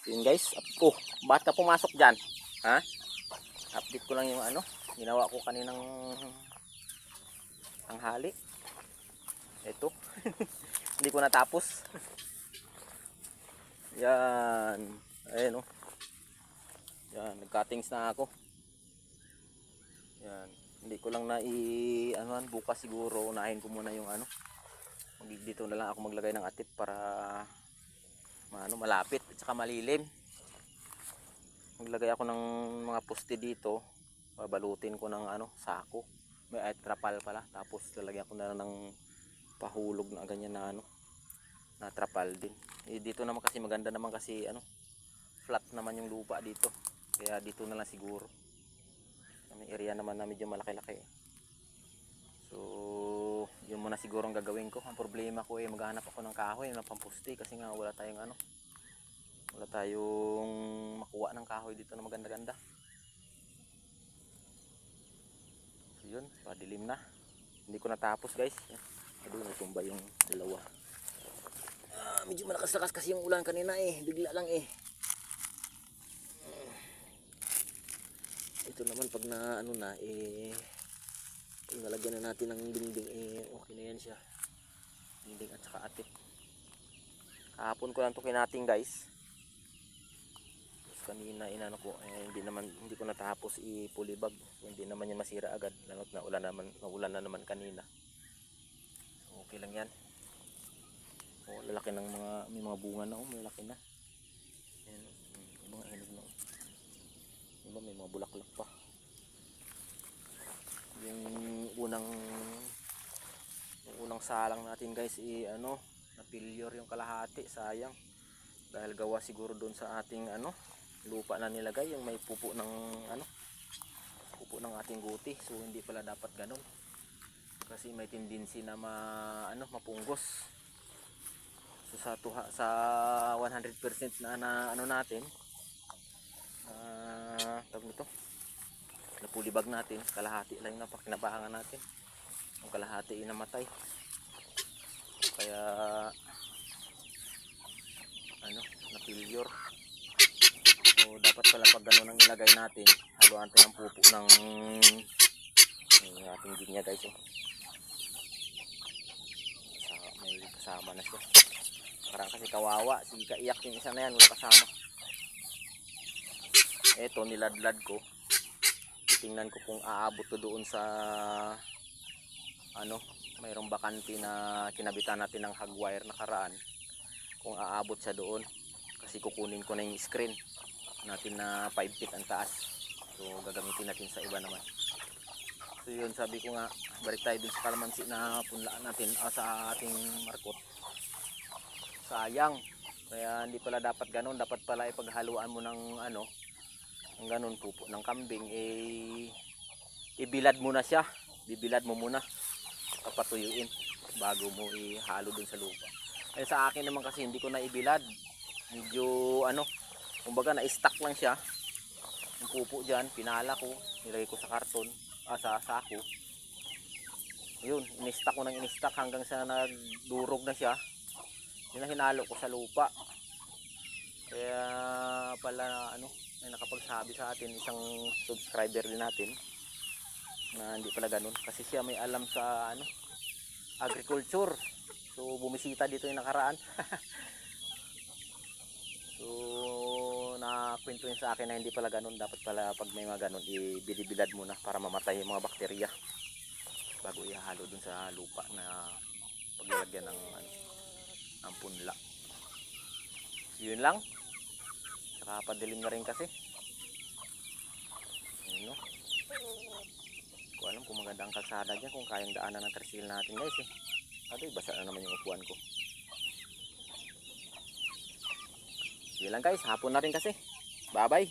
Yun guys. Oh, ba't ka pumasok dyan? Ha? Update ko lang yung ano. Ginawa ko kaninang tanghali. Ito. Hindi ko natapos. Yan. Ayan oh. Yan. Nag-cuttings na ako. Yan. Hindi ko lang anuhan. Bukas siguro unahin ko muna yung ano. Dito na lang ako maglagay ng atip para malapit at saka malilim. Maglagay ako ng mga poste dito, babalutin ko ng sako, may trapal pala, tapos lalagyan ko na ng pahulog na ganyan na na trapal din. Dito naman kasi maganda naman kasi flat naman yung lupa dito, kaya dito na lang siguro. May area naman na medyo malaki-laki. So yun muna siguro ang gagawin ko. Ang problema ko maghanap ako ng kahoy ng pampuste kasi nga wala tayong makuha ng kahoy dito na maganda-ganda. So yun, padilim na. Hindi ko natapos guys. Doon natumba yung dalawa. Medyo malakas-lakas kasi yung ulan kanina bigla lang Ito naman pag na nalagyan na natin ng dingding okay na yan siya. Dingding at saka atip. Kahapon ko lang ito kinating guys. Tapos kanina hindi ko natapos ipulibag. So, hindi naman yan masira agad. Lalo't naulan na naman kanina. So, okay lang yan. Lalaki ng may mga bunga na malaki na. Ayan, mga hinog na may mga bulaklak pa. Yung unang salang natin guys na-failure yung kalahati, sayang. Dahil gawa siguro doon sa ating lupa na nilagay, yung may pupo ng ating guti. So hindi pala dapat ganun. Kasi may tendency na mapunggos. So sa 100% na natin, tawag nito, napulibag natin, kalahati lang na pakinabangan natin. Ang kalahati namatay. Kaya na-failure. So dapat pala pag gano'n ang ilagay natin, haluan natin ng pupo ng ating ginya guys. May kasama na siya. Parang kasi kawawa, sige kaiyak yung isa na yan, wala kasama. Eto niladlad ko. Tingnan ko kung aabot to doon sa mayroong bakante na kinabitan natin ng hagwire nakaraan. Kung aabot siya doon, kasi kukunin ko na yung screen natin na 5 feet ang taas. So gagamitin natin sa iba naman. So yun, sabi ko nga, balik tayo dun sa kalamansi na punlaan natin sa ating markot. Sayang. Kaya hindi pala dapat ganun. Dapat pala ipaghaluan mo ng ang ganun pupo ng kambing, ibilad mo na siya. Bibilad mo muna, papatuyuin bago mo ihalo dun sa lupa. Sa akin naman kasi hindi ko na ibilad. Medyo kumbaga na-stack lang siya. Yung pupo dyan, pinala ko, nilagay ko sa karton, sa sako. Yun, in-stack ko ng in-stack hanggang sa nagdurog na siya. Yun na hinalo ko sa lupa. Kaya pala may nakapagsabi sa atin, isang subscriber din natin, na hindi pala ganun. Kasi siya may alam sa agriculture. So bumisita dito yung nakaraan. So nakwento yun sa akin na hindi pala ganun. Dapat pala pag may mga ganun, ibibilad muna para mamatay yung mga bakterya bago ihalo dun sa lupa na paglalagyan ng punla. Yun lang. Saka padilim na rin kasi. Ayun, no? Hindi ko alam kung maganda ang kalsada dyan, kung kayang daanan ng tricycle natin guys basa na naman yung upuan ko. Yun lang guys, hapon na rin kasi. Bye bye.